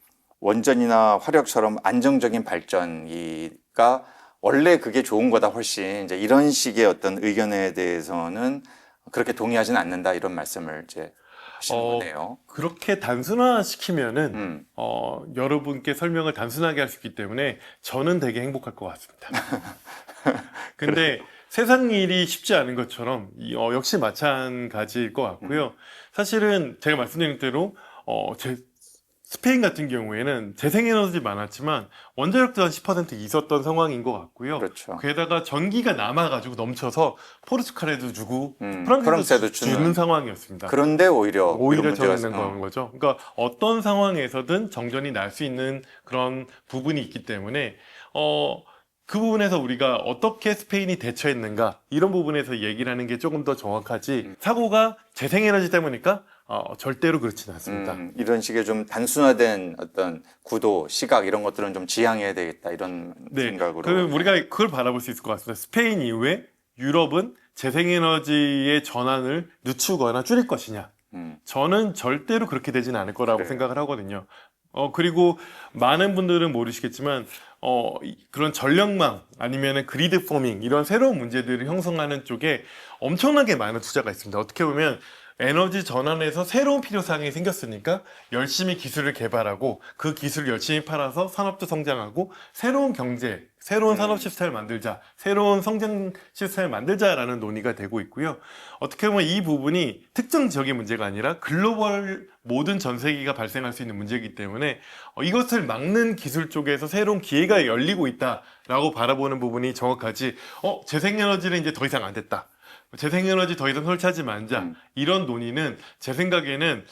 원전이나 화력처럼 안정적인 발전기가 원래 그게 좋은 거다 훨씬 이제 이런 식의 어떤 의견에 대해서는 그렇게 동의하지는 않는다 이런 말씀을 이제 하시는 거네요. 그렇게 단순화시키면은 여러분께 설명을 단순하게 할 수 있기 때문에 저는 되게 행복할 것 같습니다. 근데 세상 일이 쉽지 않은 것처럼 역시 마찬가지일 것 같고요. 사실은 제가 말씀드린 대로 스페인 같은 경우에는 재생에너지 많았지만 원자력도 한 10% 있었던 상황인 것 같고요. 그렇죠. 게다가 전기가 남아가지고 넘쳐서 포르투갈에도 주고 프랑스에도 프랑스에도 주는 주는 상황이었습니다. 그런데 오히려 이런 문제가 저는 건 거죠. 그러니까 어떤 상황에서든 정전이 날 수 있는 그런 부분이 있기 때문에 그 부분에서 우리가 어떻게 스페인이 대처했는가 이런 부분에서 얘기를 하는 게 조금 더 정확하지 사고가 재생에너지 때문일까? 절대로 그렇지는 않습니다. 이런 식의 좀 단순화된 어떤 구도, 시각 이런 것들은 좀 지양해야 되겠다 이런 생각으로. 우리가 그걸 바라볼 수 있을 것 같습니다. 스페인 이후에 유럽은 재생에너지의 전환을 늦추거나 줄일 것이냐? 저는 절대로 그렇게 되지는 않을 거라고 그래요. 생각을 하거든요. 그리고 많은 분들은 모르시겠지만 그런 전력망 아니면은 그리드 포밍 이런 새로운 문제들을 형성하는 쪽에 엄청나게 많은 투자가 있습니다. 어떻게 보면 에너지 전환에서 새로운 필요사항이 생겼으니까 열심히 기술을 개발하고 그 기술을 열심히 팔아서 산업도 성장하고 새로운 경제, 새로운 산업 시스템을 만들자, 새로운 성장 시스템을 만들자라는 논의가 되고 있고요. 어떻게 보면 이 부분이 특정 지역의 문제가 아니라 글로벌 모든 전 세계가 발생할 수 있는 문제이기 때문에 이것을 막는 기술 쪽에서 새로운 기회가 열리고 있다라고 바라보는 부분이 정확하지 재생에너지는 이제 더 이상 안 됐다. 재생에너지 더 이상 설치하지 말자. 이런 논의는 제 생각에는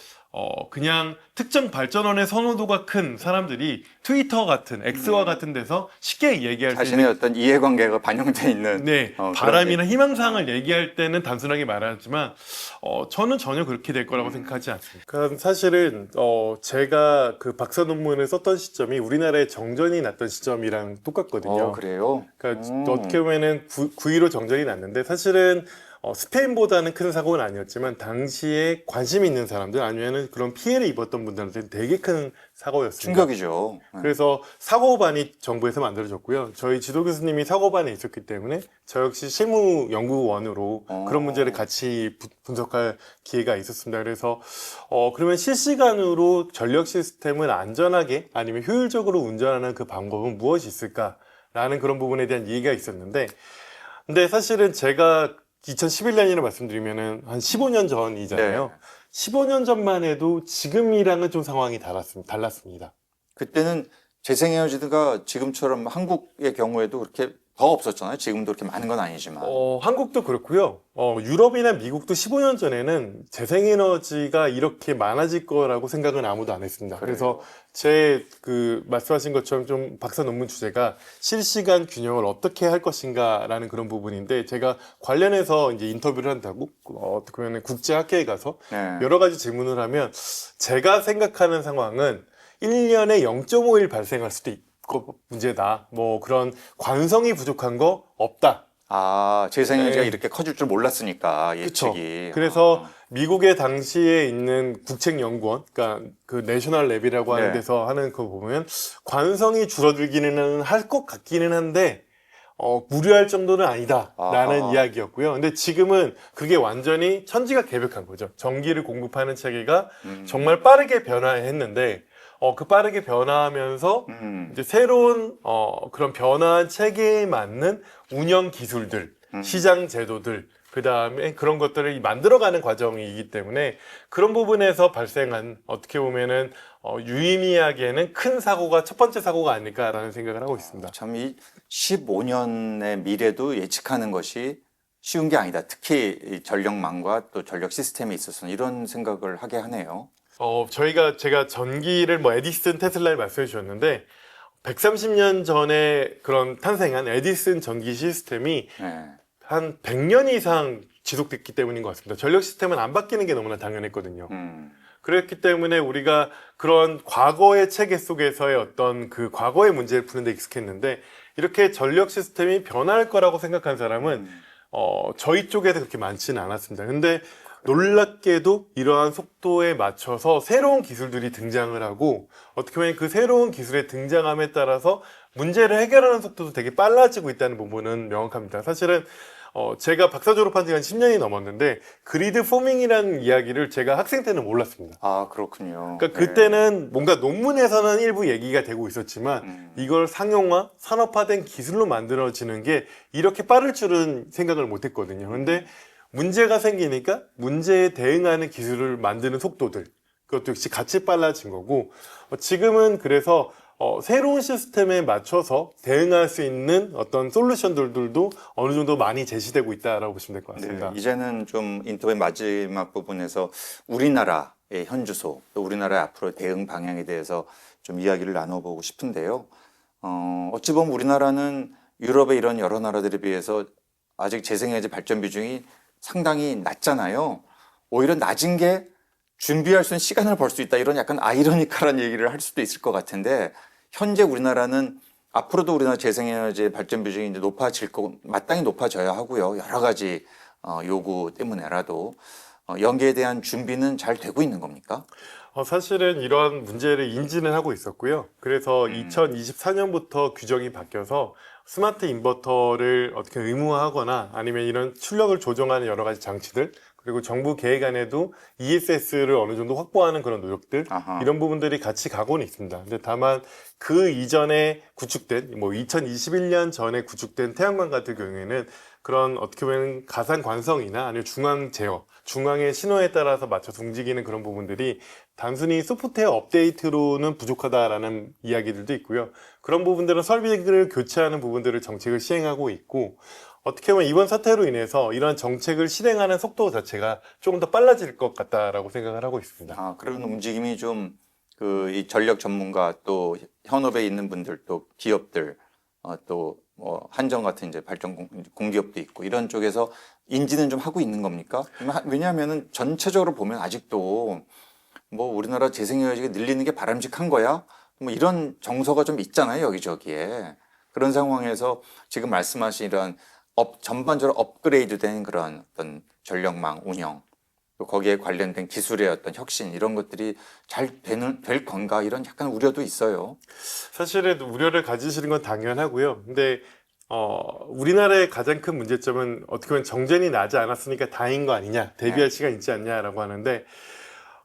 그냥 특정 발전원의 선호도가 큰 사람들이 트위터 같은 X와 같은 데서 쉽게 얘기할 수 자신의 있는 어떤 이해관계가 반영돼 있는 네, 그런 바람이나 희망사항을 얘기할 때는 단순하게 말하지만 저는 전혀 그렇게 될 거라고 생각하지 않습니다. 그러니까 사실은 제가 그 박사 논문을 썼던 시점이 우리나라에 정전이 났던 시점이랑 똑같거든요. 그래요? 그러니까 어떻게 보면은 9.15 정전이 났는데 사실은 스페인보다는 큰 사고는 아니었지만 당시에 관심 있는 사람들 아니면은 그런 피해를 입었던 분들한테는 되게 큰 사고였습니다. 충격이죠. 그래서 사고반이 정부에서 만들어졌고요. 저희 지도 교수님이 사고반에 있었기 때문에 저 역시 실무연구원으로 그런 문제를 같이 분석할 기회가 있었습니다. 그래서 그러면 실시간으로 전력 시스템을 안전하게 아니면 효율적으로 운전하는 그 방법은 무엇이 있을까라는 그런 부분에 대한 얘기가 있었는데 근데 사실은 제가 2011년이라 말씀드리면은 한 15년 전이잖아요. 네. 15년 전만 해도 지금이랑은 좀 상황이 달랐습니다. 그때는 재생에너지가 지금처럼 한국의 경우에도 그렇게 더 없었잖아요. 지금도 그렇게 많은 건 아니지만. 한국도 그렇고요. 유럽이나 미국도 15년 전에는 재생에너지가 이렇게 많아질 거라고 생각은 아무도 안 했습니다. 그래요. 그래서 제 말씀하신 것처럼 좀 박사 논문 주제가 실시간 균형을 어떻게 할 것인가라는 그런 부분인데 제가 관련해서 이제 인터뷰를 한다고 어떻게 보면 국제학회에 가서 네. 여러 가지 질문을 하면 제가 생각하는 상황은 1년에 0.5일 발생할 수도 있고 문제다. 뭐 그런 관성이 부족한 거 없다. 재생에너지가 네. 이렇게 커질 줄 몰랐으니까 그쵸. 예측이. 그래서 미국의 당시에 있는 국책연구원, 그러니까 그 내셔널 랩이라고 하는 네. 데서 하는 거 보면 관성이 줄어들기는 할 것 같기는 한데 무리할 정도는 아니다라는 아하. 이야기였고요. 근데 지금은 그게 완전히 천지가 개벽한 거죠. 전기를 공급하는 체계가 정말 빠르게 변화했는데 그 빠르게 변화하면서 이제 새로운 그런 변화한 체계에 맞는 운영 기술들, 시장 제도들, 그 다음에 그런 것들을 만들어가는 과정이기 때문에 그런 부분에서 발생한 어떻게 보면은 유의미하게는 큰 사고가 첫 번째 사고가 아닐까라는 생각을 하고 있습니다. 참 이 15년의 미래도 예측하는 것이 쉬운 게 아니다. 특히 이 전력망과 또 전력 시스템에 있어서는 이런 생각을 하게 하네요. 제가 전기를 뭐 에디슨, 테슬라를 말씀해 주셨는데 130년 전에 그런 탄생한 에디슨 전기 시스템이 네. 한 100년 이상 지속됐기 때문인 것 같습니다. 전력 시스템은 안 바뀌는 게 너무나 당연했거든요. 그랬기 때문에 우리가 그런 과거의 체계 속에서의 어떤 그 과거의 문제를 푸는데 익숙했는데 이렇게 전력 시스템이 변할 거라고 생각한 사람은 저희 쪽에서 그렇게 많지는 않았습니다. 근데 놀랍게도 이러한 속도에 맞춰서 새로운 기술들이 등장을 하고 어떻게 보면 그 새로운 기술의 등장함에 따라서 문제를 해결하는 속도도 되게 빨라지고 있다는 부분은 명확합니다. 사실은 제가 박사 졸업한 지가 한 10년이 넘었는데 그리드 포밍이라는 이야기를 제가 학생 때는 몰랐습니다. 그렇군요. 그러니까 그때는 뭔가 논문에서는 일부 얘기가 되고 있었지만 이걸 상용화, 산업화된 기술로 만들어지는 게 이렇게 빠를 줄은 생각을 못 했거든요. 근데 문제가 생기니까 문제에 대응하는 기술을 만드는 속도들 그것도 역시 같이 빨라진 거고 지금은 그래서 새로운 시스템에 맞춰서 대응할 수 있는 어떤 솔루션들도 어느 정도 많이 제시되고 있다라고 보시면 될 것 같습니다. 네, 이제는 좀 인터뷰 마지막 부분에서 우리나라의 현주소, 또 우리나라의 앞으로 대응 방향에 대해서 좀 이야기를 나눠보고 싶은데요. 어찌 보면 우리나라는 유럽의 이런 여러 나라들에 비해서 아직 재생에너지 발전 비중이 상당히 낮잖아요. 오히려 낮은 게 준비할 수 있는 시간을 벌 수 있다. 이런 약간 아이러니컬한 얘기를 할 수도 있을 것 같은데 현재 우리나라는 앞으로도 우리나라 재생에너지 발전 비중이 이제 높아질 거 마땅히 높아져야 하고요. 여러 가지 요구 때문에라도 연계에 대한 준비는 잘 되고 있는 겁니까? 사실은 이런 문제를 인지는 하고 있었고요. 그래서 2024년부터 규정이 바뀌어서 스마트 인버터를 어떻게 의무화하거나 아니면 이런 출력을 조정하는 여러 가지 장치들 그리고 정부 계획안에도 ESS를 어느 정도 확보하는 그런 노력들 이런 부분들이 같이 가고는 있습니다. 근데 다만 그 이전에 구축된 2021년 전에 구축된 태양광 같은 경우에는 그런 어떻게 보면 가상 관성이나 아니면 중앙 제어, 중앙의 신호에 따라서 맞춰서 움직이는 그런 부분들이 단순히 소프트웨어 업데이트로는 부족하다라는 이야기들도 있고요. 그런 부분들은 설비를 교체하는 부분들을 정책을 시행하고 있고 어떻게 보면 이번 사태로 인해서 이런 정책을 실행하는 속도 자체가 조금 더 빨라질 것 같다라고 생각을 하고 있습니다. 아, 그런 움직임이 좀 이 전력 전문가 또 현업에 있는 분들 또 기업들 또 뭐 한정 같은 이제 발전 공기업도 있고 이런 쪽에서 인지는 좀 하고 있는 겁니까? 왜냐하면은 전체적으로 보면 아직도 뭐 우리나라 재생에너지가 늘리는 게 바람직한 거야? 뭐 이런 정서가 좀 있잖아요, 여기저기에. 그런 상황에서 지금 말씀하신 이런 전반적으로 업그레이드된 그런 어떤 전력망 운영, 또 거기에 관련된 기술의 어떤 혁신 이런 것들이 될 건가 이런 약간 우려도 있어요. 사실은 우려를 가지시는 건 당연하고요. 근데 우리나라의 가장 큰 문제점은 어떻게 보면 정전이 나지 않았으니까 다행인 거 아니냐, 대비할 네. 시간 있지 않냐라고 하는데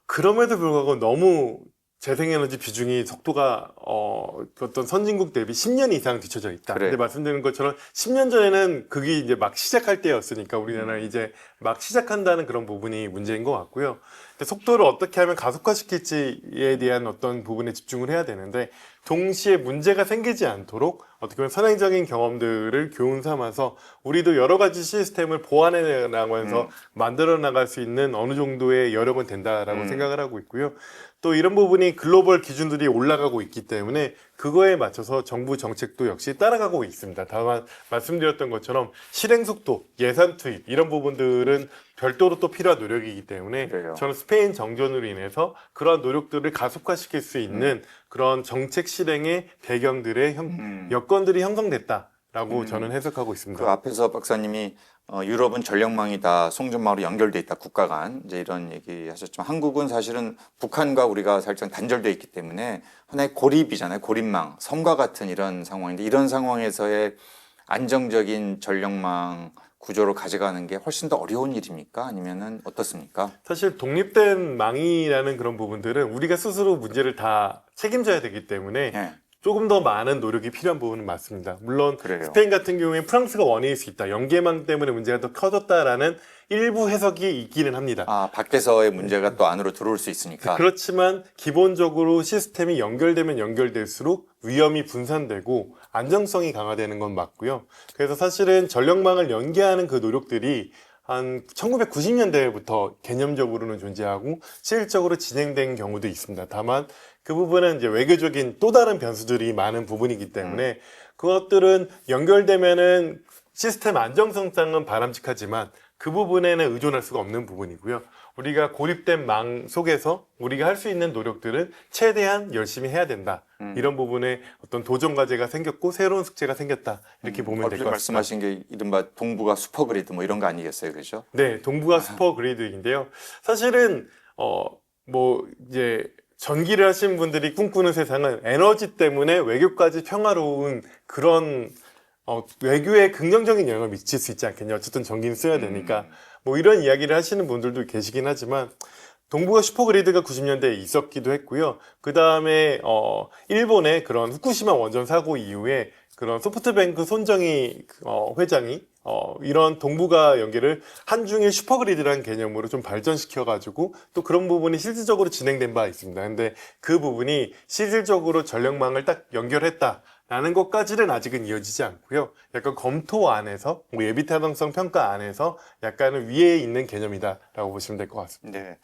그럼에도 불구하고 너무 재생에너지 비중이 속도가 어떤 선진국 대비 10년 이상 뒤쳐져 있다. 그래요. 근데 말씀드린 것처럼 10년 전에는 그게 이제 막 시작할 때였으니까 우리나라는 이제 막 시작한다는 그런 부분이 문제인 것 같고요. 근데 속도를 어떻게 하면 가속화시킬지에 대한 어떤 부분에 집중을 해야 되는데 동시에 문제가 생기지 않도록 어떻게 보면 선행적인 경험들을 교훈 삼아서 우리도 여러 가지 시스템을 보완해 나가면서 만들어 나갈 수 있는 어느 정도의 여력은 된다라고 생각을 하고 있고요. 또 이런 부분이 글로벌 기준들이 올라가고 있기 때문에 그거에 맞춰서 정부 정책도 역시 따라가고 있습니다. 다만 말씀드렸던 것처럼 실행 속도, 예산 투입 이런 부분들은 별도로 또 필요한 노력이기 때문에 그래요. 저는 스페인 정전으로 인해서 그러한 노력들을 가속화시킬 수 있는 그런 정책 실행의 배경들의 여건들이 형성됐다라고 저는 해석하고 있습니다. 그 앞에서 박사님이 유럽은 전력망이 다 송전망으로 연결돼 있다 국가 간 이제 이런 얘기 하셨지만 한국은 사실은 북한과 우리가 살짝 단절돼 있기 때문에 하나의 고립이잖아요. 고립망, 섬과 같은 이런 상황인데 이런 상황에서의 안정적인 전력망 구조로 가져가는 게 훨씬 더 어려운 일입니까? 아니면은 어떻습니까? 사실 독립된 망이라는 그런 부분들은 우리가 스스로 문제를 다 책임져야 되기 때문에 예. 조금 더 많은 노력이 필요한 부분은 맞습니다. 물론 그래요. 스페인 같은 경우에 프랑스가 원인일 수 있다. 연계망 때문에 문제가 더 커졌다라는 일부 해석이 있기는 합니다. 아, 밖에서의 문제가 또 안으로 들어올 수 있으니까. 그렇지만 기본적으로 시스템이 연결되면 연결될수록 위험이 분산되고 안정성이 강화되는 건 맞고요. 그래서 사실은 전력망을 연계하는 그 노력들이 한 1990년대부터 개념적으로는 존재하고 실질적으로 진행된 경우도 있습니다. 다만 그 부분은 이제 외교적인 또 다른 변수들이 많은 부분이기 때문에 그것들은 연결되면은 시스템 안정성상은 바람직하지만 그 부분에는 의존할 수가 없는 부분이고요. 우리가 고립된 망 속에서 우리가 할 수 있는 노력들은 최대한 열심히 해야 된다. 이런 부분에 어떤 도전 과제가 생겼고 새로운 숙제가 생겼다. 이렇게 보면 될 것 같습니다. 말씀하신 게 이른바 동북아 슈퍼그리드 뭐 이런 거 아니겠어요, 그렇죠? 네, 동북아 슈퍼 그리드인데요. 사실은 뭐 이제 전기를 하신 분들이 꿈꾸는 세상은 에너지 때문에 외교까지 평화로운 그런 외교에 긍정적인 영향을 미칠 수 있지 않겠냐. 어쨌든 전기는 써야 되니까. 뭐 이런 이야기를 하시는 분들도 계시긴 하지만 동북아 슈퍼그리드가 90년대에 있었기도 했고요. 그 다음에 일본의 그런 후쿠시마 원전 사고 이후에 그런 소프트뱅크 손정희 회장이 이런 동북아 연계를 한중일 슈퍼그리드라는 개념으로 좀 발전시켜가지고 또 그런 부분이 실질적으로 진행된 바 있습니다. 근데 그 부분이 실질적으로 전력망을 딱 연결했다. 라는 것까지는 아직은 이어지지 않고요. 약간 검토 안에서, 뭐 예비 타당성 평가 안에서 약간은 위에 있는 개념이다라고 보시면 될 것 같습니다. 네.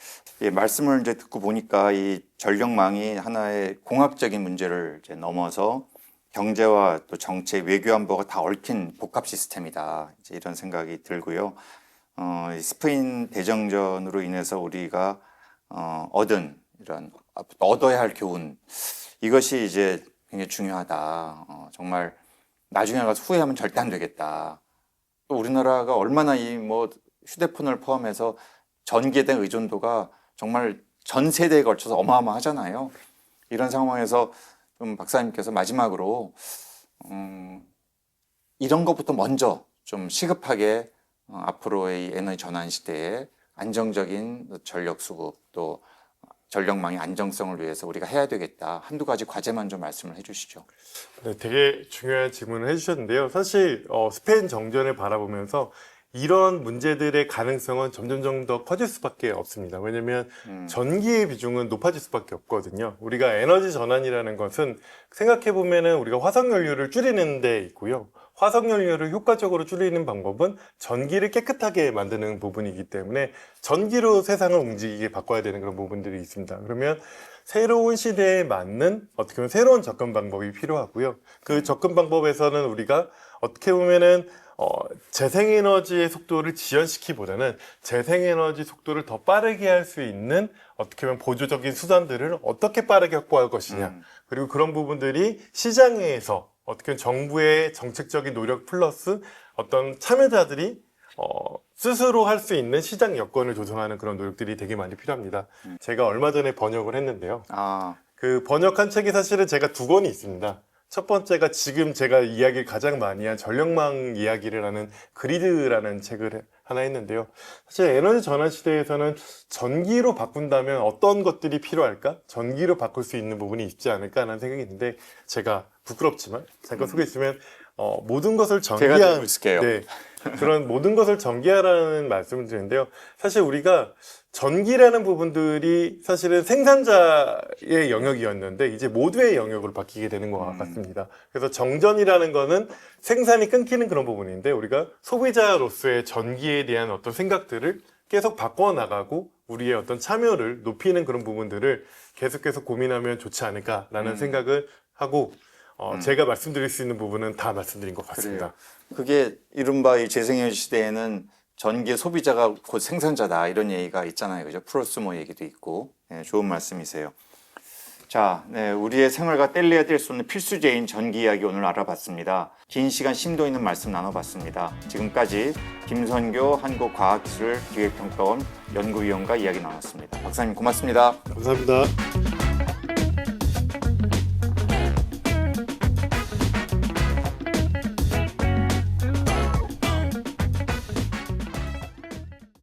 예, 말씀을 이제 듣고 보니까 이 전력망이 하나의 공학적인 문제를 이제 넘어서 경제와 또 정책, 외교 안보가 다 얽힌 복합 시스템이다. 이제 이런 생각이 들고요. 이 스페인 대정전으로 인해서 우리가 얻은 이런 얻어야 할 교훈 이것이 이제 굉장히 중요하다. 정말 나중에 가서 후회하면 절대 안 되겠다. 또 우리나라가 얼마나 이 뭐 휴대폰을 포함해서 전기에 대한 의존도가 정말 전 세대에 걸쳐서 어마어마하잖아요. 이런 상황에서 좀 박사님께서 마지막으로 이런 것부터 먼저 좀 시급하게 앞으로의 이 에너지 전환 시대에 안정적인 전력 수급 또 전력망의 안정성을 위해서 우리가 해야 되겠다. 한두 가지 과제만 좀 말씀을 해주시죠. 네, 되게 중요한 질문을 해주셨는데요. 사실 스페인 정전을 바라보면서 이런 문제들의 가능성은 점점 더 커질 수밖에 없습니다. 왜냐하면 전기의 비중은 높아질 수밖에 없거든요. 우리가 에너지 전환이라는 것은 생각해 보면은 우리가 화석 연료를 줄이는 데 있고요. 화석연료를 효과적으로 줄이는 방법은 전기를 깨끗하게 만드는 부분이기 때문에 전기로 세상을 움직이게 바꿔야 되는 그런 부분들이 있습니다. 그러면 새로운 시대에 맞는 어떻게 보면 새로운 접근 방법이 필요하고요. 그 접근 방법에서는 우리가 어떻게 보면은 재생에너지의 속도를 지연시키기보다는 재생에너지 속도를 더 빠르게 할 수 있는 어떻게 보면 보조적인 수단들을 어떻게 빠르게 확보할 것이냐. 그리고 그런 부분들이 시장에서 어떻게 보면 정부의 정책적인 노력 플러스 어떤 참여자들이 스스로 할 수 있는 시장 여건을 조성하는 그런 노력들이 되게 많이 필요합니다. 제가 얼마 전에 번역을 했는데요. 그 번역한 책이 사실은 제가 2권이 있습니다. 첫 번째가 지금 제가 이야기를 가장 많이 한 전력망 이야기를 하는 그리드라는 책을 하나 했는데요. 사실 에너지 전환 시대에서는 전기로 바꾼다면 어떤 것들이 필요할까? 전기로 바꿀 수 있는 부분이 있지 않을까라는 생각이 있는데 제가 부끄럽지만 잠깐 소개했으면 모든 것을 제가 들고 있을게요. 네, 그런 모든 것을 전기하라는 말씀을 드리는데요. 사실 우리가 전기라는 부분들이 사실은 생산자의 영역이었는데 이제 모두의 영역으로 바뀌게 되는 것 같습니다. 그래서 정전이라는 거는 생산이 끊기는 그런 부분인데 우리가 소비자로서의 전기에 대한 어떤 생각들을 계속 바꿔나가고 우리의 어떤 참여를 높이는 그런 부분들을 계속해서 고민하면 좋지 않을까라는 생각을 하고 제가 말씀드릴 수 있는 부분은 다 말씀드린 것 같습니다. 그게 이른바 이 재생에너지 시대에는 전기 소비자가 곧 생산자다 이런 얘기가 있잖아요. 그죠? 프로스모 얘기도 있고. 네, 좋은 말씀이세요. 자, 네, 우리의 생활과 뗄래야 뗄 수 없는 필수제인 전기 이야기 오늘 알아봤습니다. 긴 시간 심도 있는 말씀 나눠봤습니다. 지금까지 김선교 한국과학기술기획평가원 연구위원과 이야기 나눴습니다. 박사님 고맙습니다. 감사합니다.